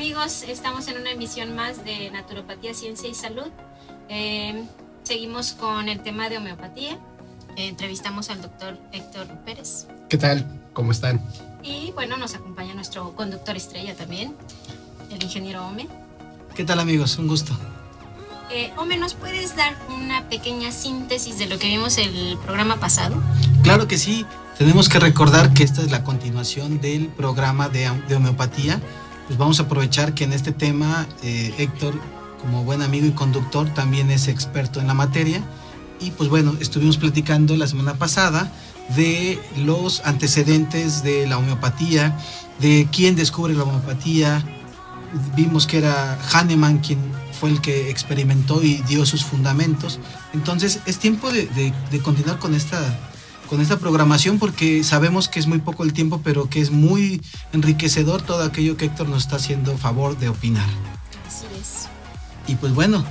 amigos? Estamos en una emisión más de Naturopatía, Ciencia y Salud. Seguimos con el tema de homeopatía. Entrevistamos al doctor Héctor Pérez. ¿Qué tal? ¿Cómo están? Y bueno, nos acompaña nuestro conductor estrella también, el ingeniero Ome. ¿Qué tal, amigos? Un gusto. Ome, ¿nos puedes dar una pequeña síntesis de lo que vimos el programa pasado? Claro que sí. Tenemos que recordar que esta es la continuación del programa de homeopatía. Pues vamos a aprovechar que en este tema Héctor, como buen amigo y conductor, también es experto en la materia. Y pues bueno, estuvimos platicando la semana pasada de los antecedentes de la homeopatía, de quién descubre la homeopatía. Vimos que era Hahnemann quien fue el que experimentó y dio sus fundamentos. Entonces es tiempo de continuar con esta programación, porque sabemos que es muy poco el tiempo, pero que es muy enriquecedor todo aquello que Héctor nos está haciendo favor de opinar. Así es. Y pues bueno,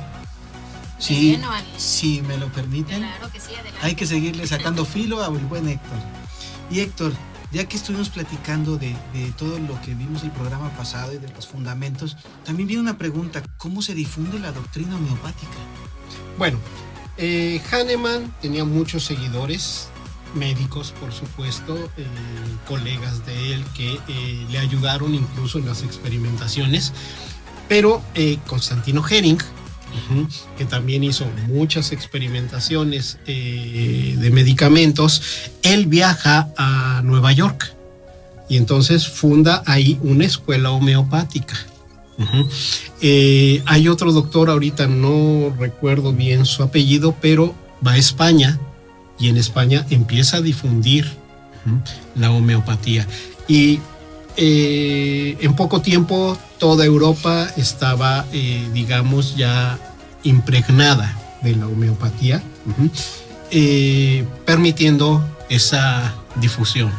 si me lo permiten, claro que sí, adelante. Hay que seguirle sacando filo al buen Héctor. Y Héctor, ya que estuvimos platicando de todo lo que vimos el programa pasado y de los fundamentos, también viene una pregunta: ¿cómo se difunde la doctrina homeopática? Bueno, Hahnemann tenía muchos seguidores, médicos por supuesto, colegas de él que le ayudaron incluso en las experimentaciones, pero Constantino Hering, que también hizo muchas experimentaciones de medicamentos, él viaja a Nueva York y entonces funda ahí una escuela homeopática. Hay otro doctor, ahorita no recuerdo bien su apellido, pero va a España y en España empieza a difundir la homeopatía. Y en poco tiempo toda Europa estaba, digamos, ya impregnada de la homeopatía, permitiendo esa difusión.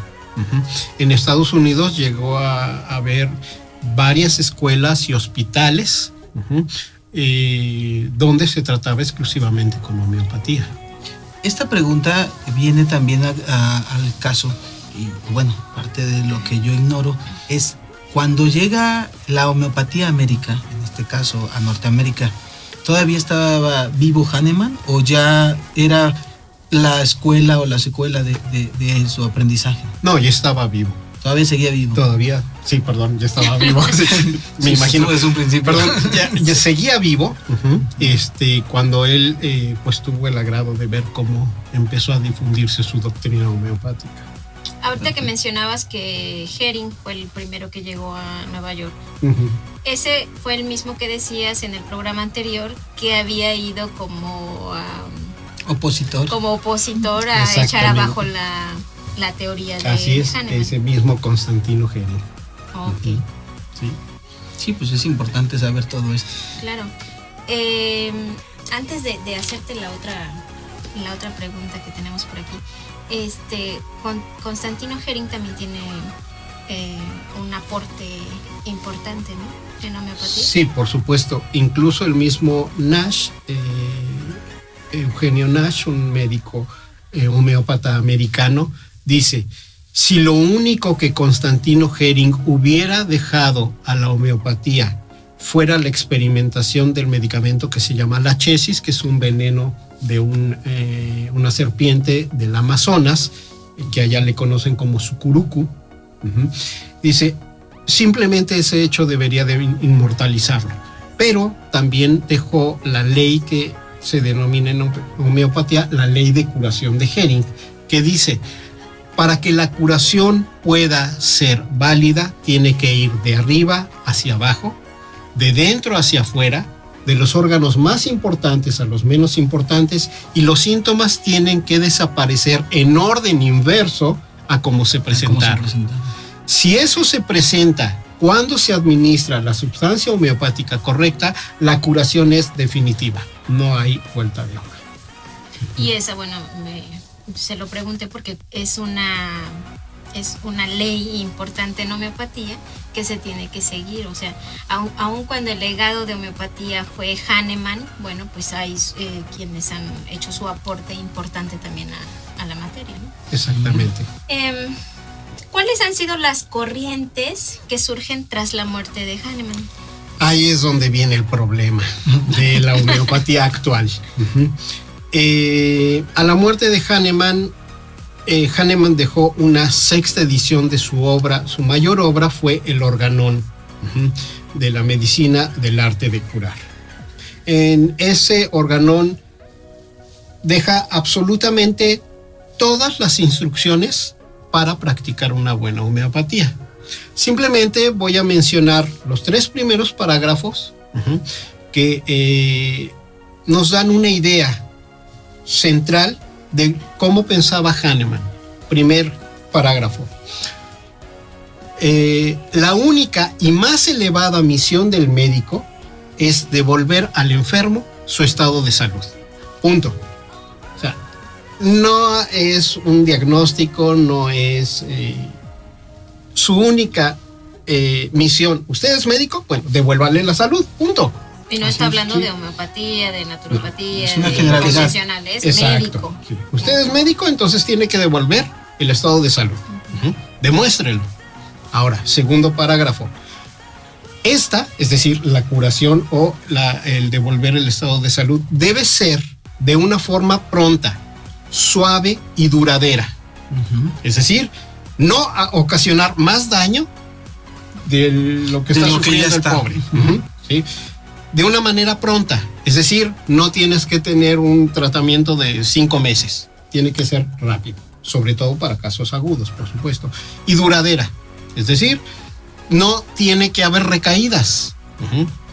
En Estados Unidos llegó a haber varias escuelas y hospitales donde se trataba exclusivamente con homeopatía. Esta pregunta viene también al caso, y bueno, parte de lo que yo ignoro es: cuando llega la homeopatía a América, en este caso a Norteamérica, ¿todavía estaba vivo Hahnemann o ya era la escuela o la secuela de su aprendizaje? No, ya estaba vivo. ¿Todavía seguía vivo? Todavía, sí, perdón, ya estaba vivo. Me imagino. Desde un principio. Perdón, ya seguía vivo, cuando él pues tuvo el agrado de ver cómo empezó a difundirse su doctrina homeopática. Ahorita que mencionabas que Hering fue el primero que llegó a Nueva York, ese fue el mismo que decías en el programa anterior, que había ido como opositor a echar abajo la teoría de Así es, Hahnemann. ese mismo Constantino Hering. Ok. Sí, pues es importante saber todo esto. Claro. Antes de hacerte la otra pregunta que tenemos por aquí, Constantino Hering también tiene un aporte importante, ¿no?, en homeopatía. Sí, por supuesto. Incluso el mismo Nash, Eugenio Nash, un médico homeópata americano, dice: si lo único que Constantino Hering hubiera dejado a la homeopatía fuera la experimentación del medicamento que se llama lachesis, que es un veneno de una serpiente del Amazonas, que allá le conocen como sucurucu, dice, simplemente ese hecho debería de inmortalizarlo. Pero también dejó la ley que se denomina en homeopatía la ley de curación de Hering, que dice: para que la curación pueda ser válida, tiene que ir de arriba hacia abajo, de dentro hacia afuera, de los órganos más importantes a los menos importantes, y los síntomas tienen que desaparecer en orden inverso a cómo se presentaron. Si eso se presenta cuando se administra la sustancia homeopática correcta, la curación es definitiva. No hay vuelta de hoja. Y esa, bueno, se lo pregunté porque es una ley importante en homeopatía que se tiene que seguir. O sea, aun cuando el legado de homeopatía fue Hahnemann, bueno, pues hay quienes han hecho su aporte importante también a la materia, ¿no? Exactamente. ¿Cuáles han sido las corrientes que surgen tras la muerte de Hahnemann? Ahí es donde viene el problema de la homeopatía actual. A la muerte de Hahnemann, Hahnemann dejó una 6ª edición de su obra. Su mayor obra fue el Organon de la medicina del arte de curar. En ese Organon deja absolutamente todas las instrucciones para practicar una buena homeopatía. Simplemente voy a mencionar los 3 primeros parágrafos que nos dan una idea central de cómo pensaba Hahnemann. Primer parágrafo. La única y más elevada misión del médico es devolver al enfermo su estado de salud. Punto. O sea, no es un diagnóstico, no es su única misión. ¿Usted es médico? Bueno, devuélvale la salud. Punto. Y no está hablando de homeopatía, de naturopatía, es una de generalidad. profesionales, Exacto. médico. Sí. Usted es médico, entonces tiene que devolver el estado de salud. Demuéstrelo. Ahora, segundo parágrafo. Esta, es decir, la curación o el devolver el estado de salud, debe ser de una forma pronta, suave y duradera. Es decir, no ocasionar más daño de lo que está sufriendo el pobre. ¿Sí? De una manera pronta. Es decir, no tienes que tener un tratamiento de 5 meses. Tiene que ser rápido, sobre todo para casos agudos, por supuesto. Y duradera. Es decir, no tiene que haber recaídas,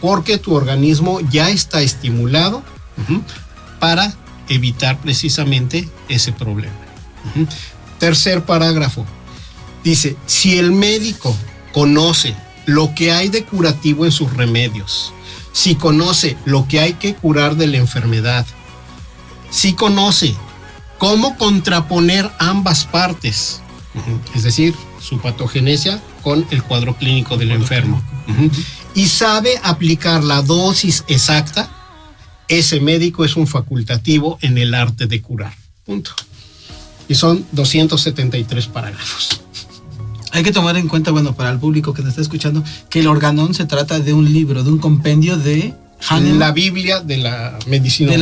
porque tu organismo ya está estimulado para evitar precisamente ese problema. Tercer parágrafo. Dice, si el médico conoce lo que hay de curativo en sus remedios, si conoce lo que hay que curar de la enfermedad, si conoce cómo contraponer ambas partes, es decir, su patogenesia con el cuadro clínico del enfermo, y sabe aplicar la dosis exacta, ese médico es un facultativo en el arte de curar. Punto. Y son 273 parágrafos. Hay que tomar en cuenta, bueno, para el público que nos está escuchando, que el Organon se trata de un libro, de un compendio de Hahnemann, la Biblia de la medicina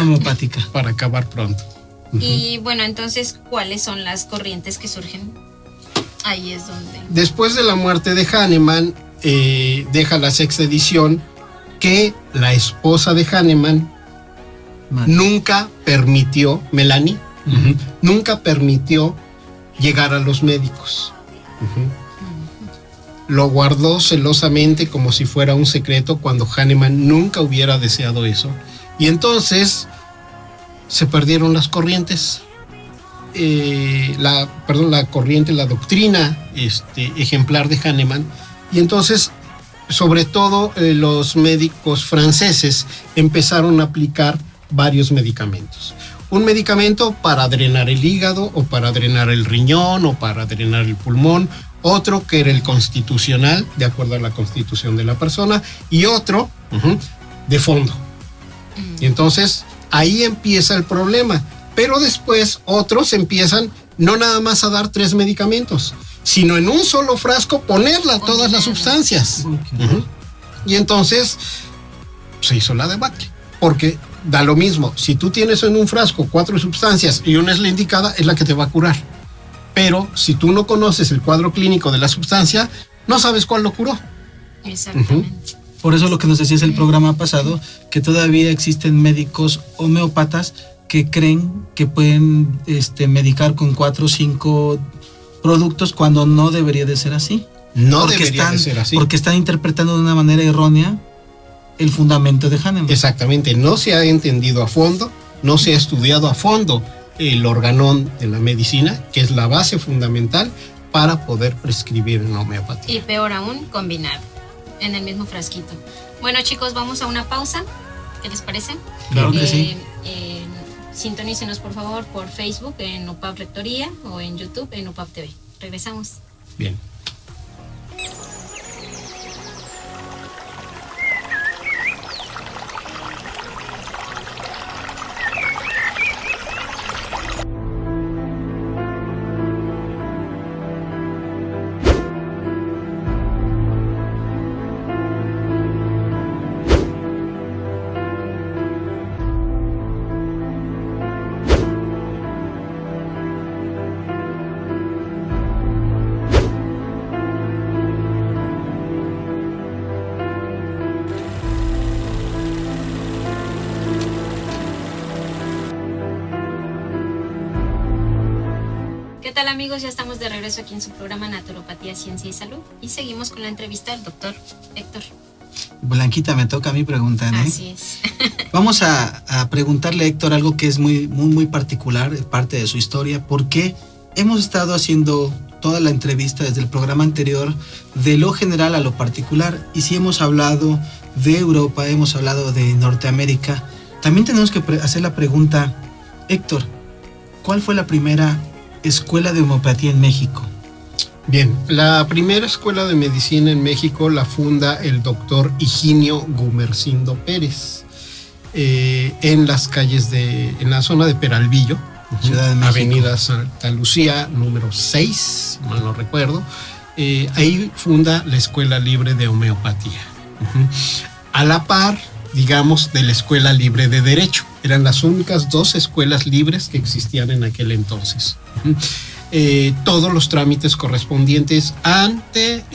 homeopática. Para acabar pronto. Y bueno, entonces, ¿cuáles son las corrientes que surgen? Ahí es donde... Después de la muerte de Hahnemann, deja la 6ª edición que la esposa de Hahnemann nunca permitió, Melanie, nunca permitió llegar a los médicos. Lo guardó celosamente como si fuera un secreto cuando Hahnemann nunca hubiera deseado eso. Y entonces se perdieron las corrientes. La corriente, la doctrina ejemplar de Hahnemann. Y entonces, sobre todo, los médicos franceses empezaron a aplicar varios medicamentos. Un medicamento para drenar el hígado o para drenar el riñón o para drenar el pulmón, otro que era el constitucional, de acuerdo a la constitución de la persona, y otro de fondo. Y entonces ahí empieza el problema, pero después otros empiezan no nada más a dar 3 medicamentos, sino en un solo frasco ponerla todas las sustancias. Y entonces se hizo la debacle, porque da lo mismo, si tú tienes en un frasco 4 sustancias y una es la indicada, es la que te va a curar. Pero si tú no conoces el cuadro clínico de la sustancia, no sabes cuál lo curó. Exactamente. Por eso lo que nos decías el programa pasado, que todavía existen médicos homeópatas que creen que pueden medicar con 4 o 5 productos cuando no debería de ser así. No debería de ser así. Porque están interpretando de una manera errónea el fundamento de Hahnemann. Exactamente, no se ha entendido a fondo, no se ha estudiado a fondo el organón de la medicina, que es la base fundamental para poder prescribir en la homeopatía. Y peor aún, combinado, en el mismo frasquito. Bueno, chicos, vamos a una pausa. ¿Qué les parece? Claro que sí. Sintonícenos, por favor, por Facebook en UPAP Rectoría o en YouTube en UPAP TV. Regresamos. Bien. tal, amigos? Ya estamos de regreso aquí en su programa Naturopatía, Ciencia y Salud y seguimos con la entrevista del doctor Héctor. Blanquita, me toca a mí preguntar, ¿eh? Así es. Vamos a preguntarle a Héctor algo que es muy particular, parte de su historia. ¿Por qué hemos estado haciendo toda la entrevista desde el programa anterior de lo general a lo particular? Y si hemos hablado de Europa, hemos hablado de Norteamérica, también tenemos que hacer la pregunta, Héctor, ¿cuál fue la primera escuela de homeopatía en México? Bien, la primera escuela de medicina en México la funda el doctor Higinio Gumersindo Pérez, en las calles en la zona de Peralvillo, Ciudad de México. Avenida Santa Lucía, número 6, si mal no recuerdo. Ahí funda la Escuela Libre de Homeopatía. A la par, digamos, de la Escuela Libre de Derecho. Eran las únicas 2 escuelas libres que existían en aquel entonces. Todos los trámites correspondientes ante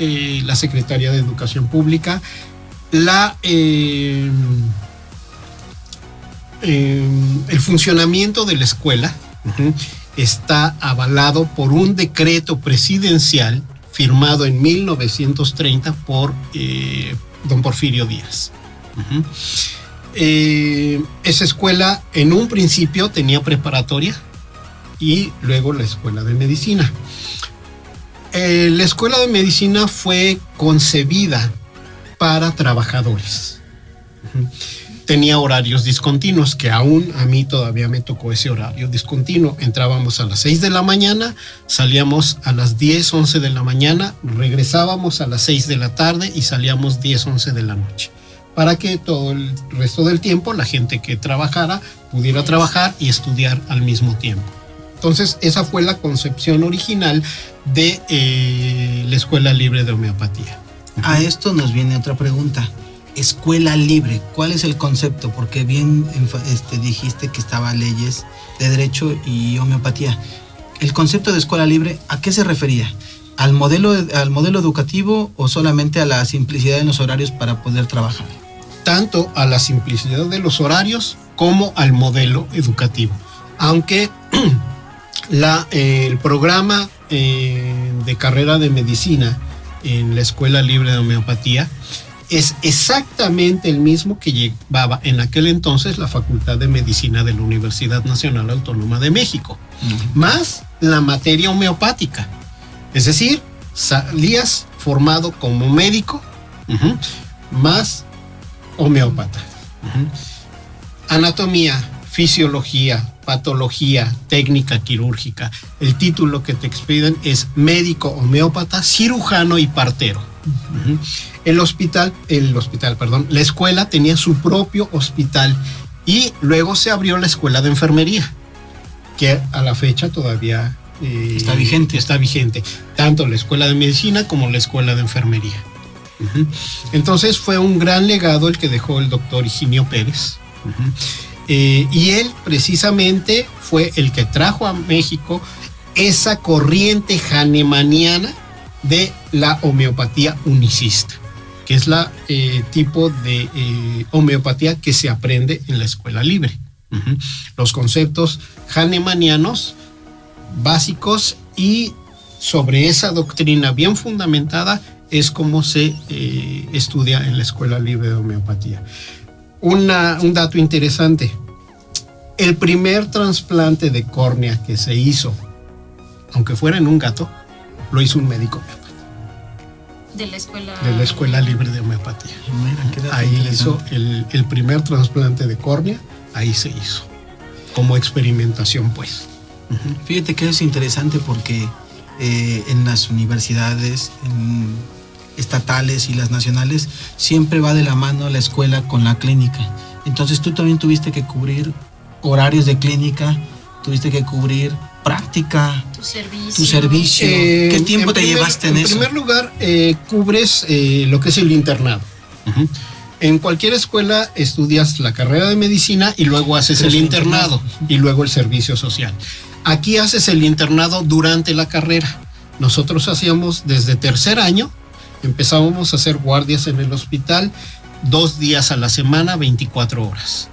la Secretaría de Educación Pública, el funcionamiento de la escuela está avalado por un decreto presidencial firmado en 1930 por don Porfirio Díaz. Esa escuela en un principio tenía preparatoria y luego la escuela de medicina. La escuela de medicina fue concebida para trabajadores. Tenía horarios discontinuos, que aún a mí todavía me tocó ese horario discontinuo. Entrábamos a las 6 de la mañana, salíamos a las 10, 11 de la mañana, regresábamos a las 6 de la tarde y salíamos 10, 11 de la noche. Para que todo el resto del tiempo la gente que trabajara pudiera trabajar y estudiar al mismo tiempo. Entonces, esa fue la concepción original de la Escuela Libre de Homeopatía. A esto nos viene otra pregunta. Escuela libre, ¿cuál es el concepto? Porque bien dijiste que estaba leyes de derecho y homeopatía. El concepto de escuela libre, ¿a qué se refería? ¿Al modelo educativo o solamente a la simplicidad en los horarios para poder trabajar? Tanto a la simplicidad de los horarios como al modelo educativo. Aunque el programa de carrera de medicina en la Escuela Libre de Homeopatía es exactamente el mismo que llevaba en aquel entonces la Facultad de Medicina de la Universidad Nacional Autónoma de México, más la materia homeopática. Es decir, salías formado como médico, más homeópata. Anatomía, fisiología, patología, técnica quirúrgica. El título que te expiden es médico homeópata, cirujano y partero. La escuela tenía su propio hospital y luego se abrió la escuela de enfermería, que a la fecha todavía está vigente, tanto la escuela de medicina como la escuela de enfermería. Entonces fue un gran legado el que dejó el doctor Higinio Pérez. Y él precisamente fue el que trajo a México esa corriente hahnemanniana de la homeopatía unicista, que es la tipo de homeopatía que se aprende en la escuela libre. Los conceptos hahnemannianos básicos, y sobre esa doctrina bien fundamentada es como se estudia en la Escuela Libre de Homeopatía. Un dato interesante: el primer trasplante de córnea que se hizo, aunque fuera en un gato, lo hizo un médico homeópata. De la Escuela Libre de Homeopatía. Ahí hizo el primer trasplante de córnea, ahí se hizo, como experimentación, pues. Fíjate que es interesante porque en las universidades estatales y las nacionales siempre va de la mano la escuela con la clínica. Entonces tú también tuviste que cubrir horarios de clínica, tuviste que cubrir práctica, tu servicio. ¿Qué tiempo te llevaste en eso? En primer lugar, cubres lo que es el internado. En cualquier escuela estudias la carrera de medicina y luego haces el internado y luego el servicio social. Aquí haces el internado durante la carrera. Nosotros hacíamos desde tercer año, empezábamos a hacer guardias en el hospital 2 días a la semana, 24 horas.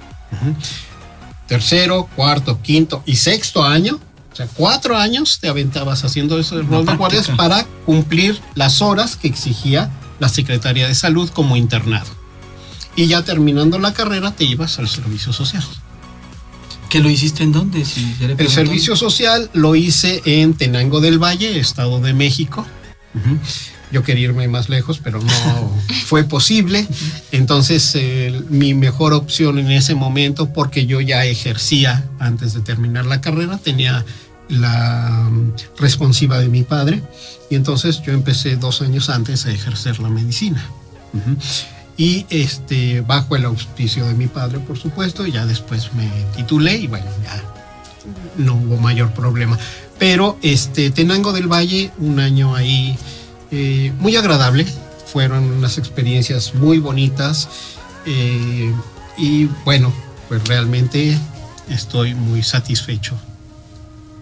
Tercero, cuarto, quinto y sexto año O sea, 4 años te aventabas haciendo ese rol de guardias para cumplir las horas que exigía la Secretaría de Salud como internado. Y ya terminando la carrera te ibas al servicio social. ¿Que lo hiciste en dónde? El servicio social lo hice en Tenango del Valle, Estado de México. Yo quería irme más lejos, pero no fue posible. Entonces, mi mejor opción en ese momento, porque yo ya ejercía antes de terminar la carrera, tenía la responsiva de mi padre, y entonces yo empecé 2 años antes a ejercer la medicina. Y bajo el auspicio de mi padre, por supuesto, ya después me titulé y bueno, ya no hubo mayor problema. Pero Tenango del Valle, un año ahí muy agradable, fueron unas experiencias muy bonitas, y bueno, pues realmente estoy muy satisfecho.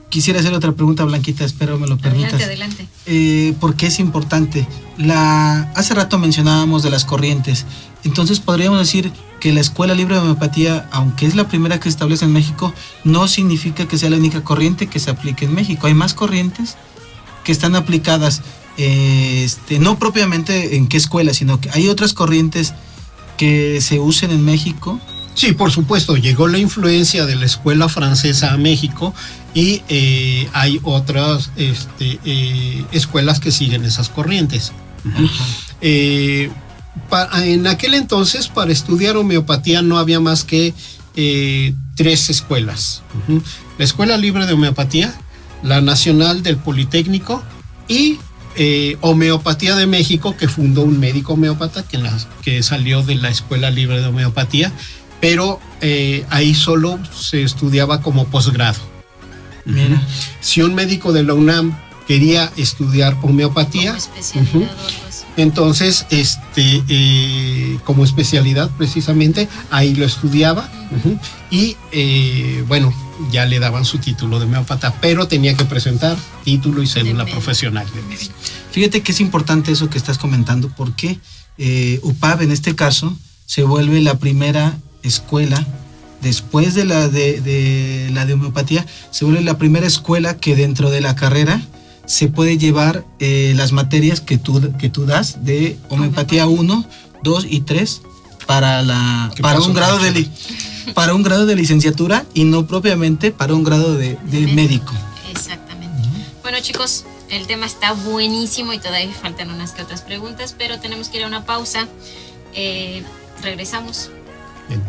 Quisiera hacer otra pregunta, Blanquita, espero me lo permitas. Adelante. ¿Por qué es importante? Hace rato mencionábamos de las corrientes. Entonces podríamos decir que la Escuela Libre de Homeopatía, aunque es la primera que se establece en México, no significa que sea la única corriente que se aplique en México. Hay más corrientes que están aplicadas, no propiamente en qué escuela, sino que hay otras corrientes que se usen en México. Sí, por supuesto, llegó la influencia de la escuela francesa a México y hay otras escuelas que siguen esas corrientes. En aquel entonces, para estudiar homeopatía no había más que 3 escuelas. La Escuela Libre de Homeopatía, la Nacional del Politécnico y Homeopatía de México, que fundó un médico homeópata que salió de la Escuela Libre de Homeopatía, pero ahí solo se estudiaba como posgrado. Mira. Si un médico de la UNAM quería estudiar homeopatía, como especialidad o algo así. Entonces, como especialidad precisamente, ahí lo estudiaba, y bueno, ya le daban su título de homeópata, pero tenía que presentar título y cédula profesional de médico. Fíjate que es importante eso que estás comentando, porque UPAB en este caso se vuelve la primera escuela, después de la de homeopatía, se vuelve la primera escuela que dentro de la carrera se puede llevar las materias que tú das de homeopatía 1, 2 y 3 para un grado de licenciatura y no propiamente para un grado de médico. Exactamente. Bueno, chicos, el tema está buenísimo y todavía faltan unas que otras preguntas, pero tenemos que ir a una pausa. Regresamos. Bien.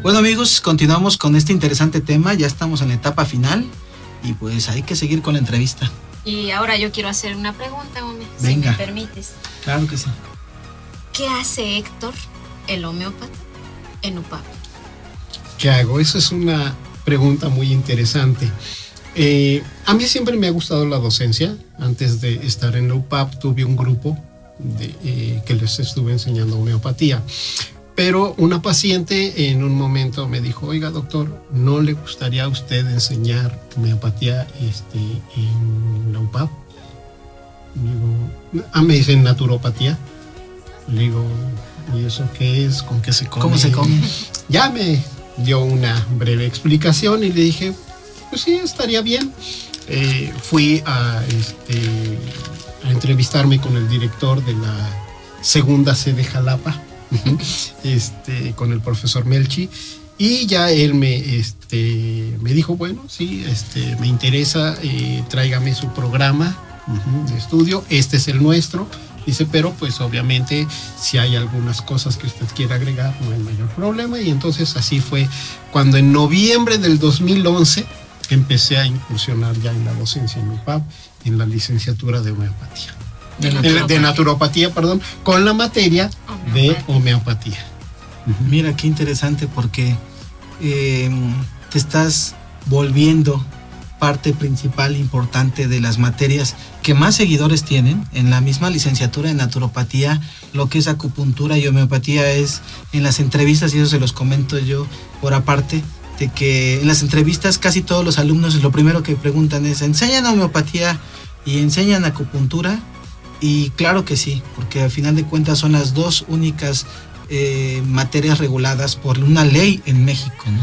Bueno, amigos, continuamos con este interesante tema, ya estamos en la etapa final y pues hay que seguir con la entrevista. Y ahora yo quiero hacer una pregunta, Ome, Venga. si me permites. Claro que sí. ¿Qué hace Héctor, el homeópata, en UPAB? ¿Qué hago? Esa es una pregunta muy interesante. A mí siempre me ha gustado la docencia. Antes de estar en la UPAB tuve un grupo que les estuve enseñando homeopatía. Pero una paciente en un momento me dijo: oiga, doctor, ¿no le gustaría a usted enseñar homeopatía en la UPAB? Digo, me dicen naturopatía. Le digo, ¿y eso qué es? ¿Con qué se come? ¿Cómo se come? Ya me dio una breve explicación y le dije, pues sí, estaría bien. Fui a entrevistarme con el director de la segunda sede Jalapa, con el profesor Melchi, y ya él me dijo, bueno, sí, me interesa, tráigame su programa de estudio, este es el nuestro. Dice, pero pues obviamente si hay algunas cosas que usted quiera agregar, no hay mayor problema. Y entonces así fue cuando en noviembre del 2011 empecé a incursionar ya en la docencia en UPAP, en la licenciatura de homeopatía. De naturopatía, perdón, con la materia de homeopatía. Mira, qué interesante, porque te estás volviendo parte principal, importante de las materias que más seguidores tienen. En la misma licenciatura de naturopatía, lo que es acupuntura y homeopatía es en las entrevistas, y eso se los comento yo por aparte, de que en las entrevistas casi todos los alumnos lo primero que preguntan es: ¿enseñan homeopatía y enseñan acupuntura? Y claro que sí, porque al final de cuentas son las dos únicas materias reguladas por una ley en México, ¿no?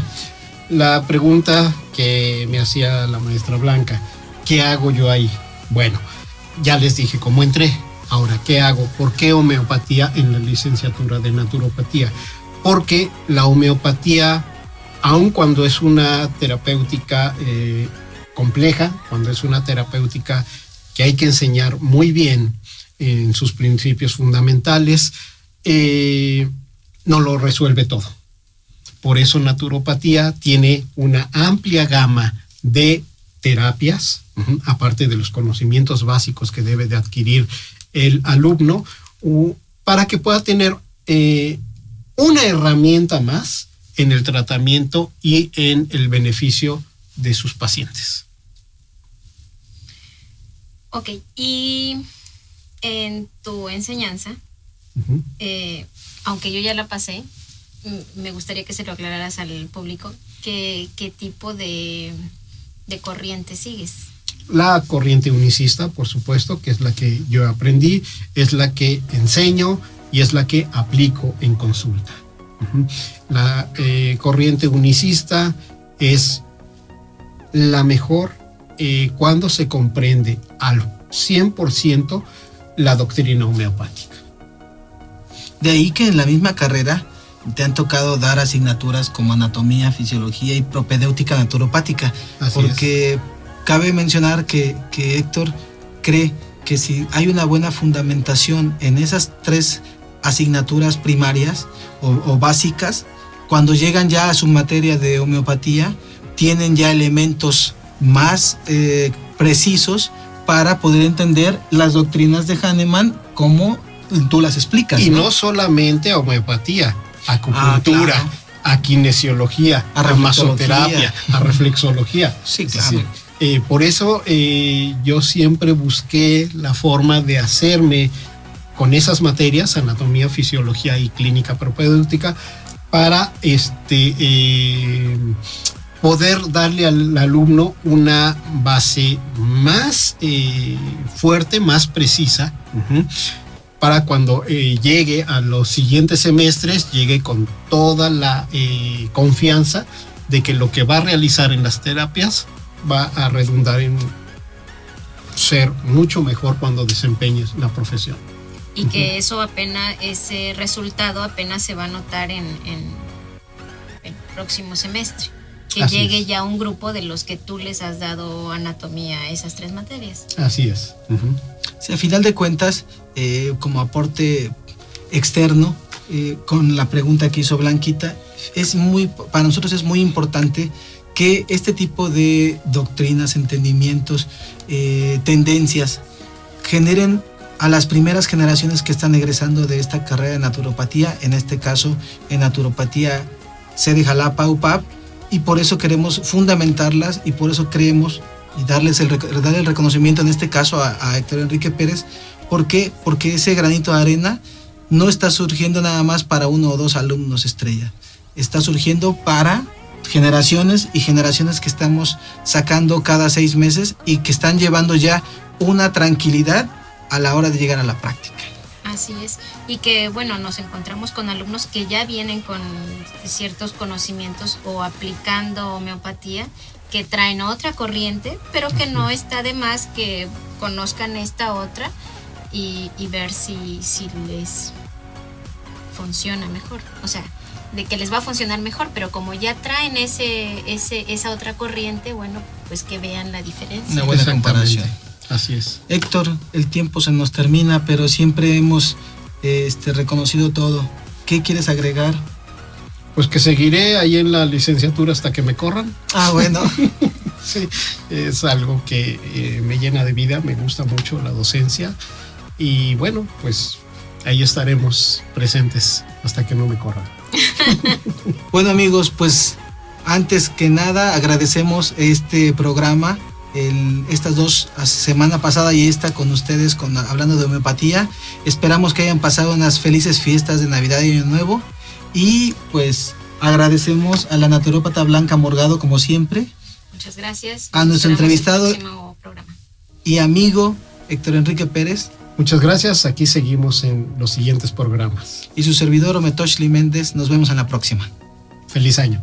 La pregunta que me hacía la maestra Blanca, ¿qué hago yo ahí? Bueno, ya les dije cómo entré. Ahora, ¿qué hago? ¿Por qué homeopatía en la licenciatura de naturopatía? Porque la homeopatía, aun cuando es una terapéutica compleja, cuando es una terapéutica que hay que enseñar muy bien en sus principios fundamentales, no lo resuelve todo. Por eso naturopatía tiene una amplia gama de terapias, aparte de los conocimientos básicos que debe de adquirir el alumno, para que pueda tener una herramienta más en el tratamiento y en el beneficio de sus pacientes. Ok, y en tu enseñanza, aunque yo ya la pasé, me gustaría que se lo aclararas al público, ¿qué tipo de corriente sigues? La corriente unicista, por supuesto, que es la que yo aprendí, es la que enseño y es la que aplico en consulta. La corriente unicista es la mejor cuando se comprende al 100% la doctrina homeopática. De ahí que en la misma carrera te han tocado dar asignaturas como anatomía, fisiología y propedéutica naturopática. Así porque es. Cabe mencionar que Héctor cree que si hay una buena fundamentación en esas tres asignaturas primarias o básicas, cuando llegan ya a su materia de homeopatía, tienen ya elementos más precisos para poder entender las doctrinas de Hahnemann como tú las explicas. Y no solamente a homeopatía, acupuntura, claro, a kinesiología, a masoterapia, a reflexología. Sí, claro. Por eso yo siempre busqué la forma de hacerme con esas materias, anatomía, fisiología y clínica propedéutica, para poder darle al alumno una base más fuerte, más precisa, para cuando llegue a los siguientes semestres, llegue con toda la confianza de que lo que va a realizar en las terapias va a redundar en ser mucho mejor cuando desempeñes la profesión. Y que eso apenas, ese resultado apenas se va a notar en el próximo semestre. Que Así llegue es. ya un grupo de los que tú les has dado anatomía a esas tres materias. Así es. Sí, a final de cuentas, como aporte externo, con la pregunta que hizo Blanquita, para nosotros es muy importante que este tipo de doctrinas, entendimientos, tendencias generen a las primeras generaciones que están egresando de esta carrera de naturopatía, en este caso en naturopatía sede Jalapa, UPAP, y por eso queremos fundamentarlas y por eso creemos y darle el reconocimiento en este caso a Héctor Enrique Pérez. ¿Por qué? Porque ese granito de arena no está surgiendo nada más para uno o dos alumnos estrella, está surgiendo para generaciones y generaciones que estamos sacando cada 6 meses y que están llevando ya una tranquilidad a la hora de llegar a la práctica. Así es, y que bueno, nos encontramos con alumnos que ya vienen con ciertos conocimientos o aplicando homeopatía, que traen otra corriente, pero que no está de más que conozcan esta otra y ver si les funciona mejor, o sea, de que les va a funcionar mejor, pero como ya traen esa otra corriente, bueno, pues que vean la diferencia. Una buena comparación. Así es. Héctor, el tiempo se nos termina, pero siempre hemos reconocido todo. ¿Qué quieres agregar? Pues que seguiré ahí en la licenciatura hasta que me corran. Ah, bueno. Sí, es algo que me llena de vida, me gusta mucho la docencia y bueno, pues ahí estaremos presentes hasta que no me corran. Bueno amigos, pues antes que nada agradecemos este programa, estas dos, semana pasada y esta con ustedes hablando de homeopatía. Esperamos que hayan pasado unas felices fiestas de Navidad y Año Nuevo y pues agradecemos a la naturópata Blanca Morgado como siempre. Muchas gracias. A nuestro entrevistado programa. Y amigo Héctor Enrique Pérez. Muchas gracias, aquí seguimos en los siguientes programas. Y su servidor Ometoshli Méndez, nos vemos en la próxima. Feliz año.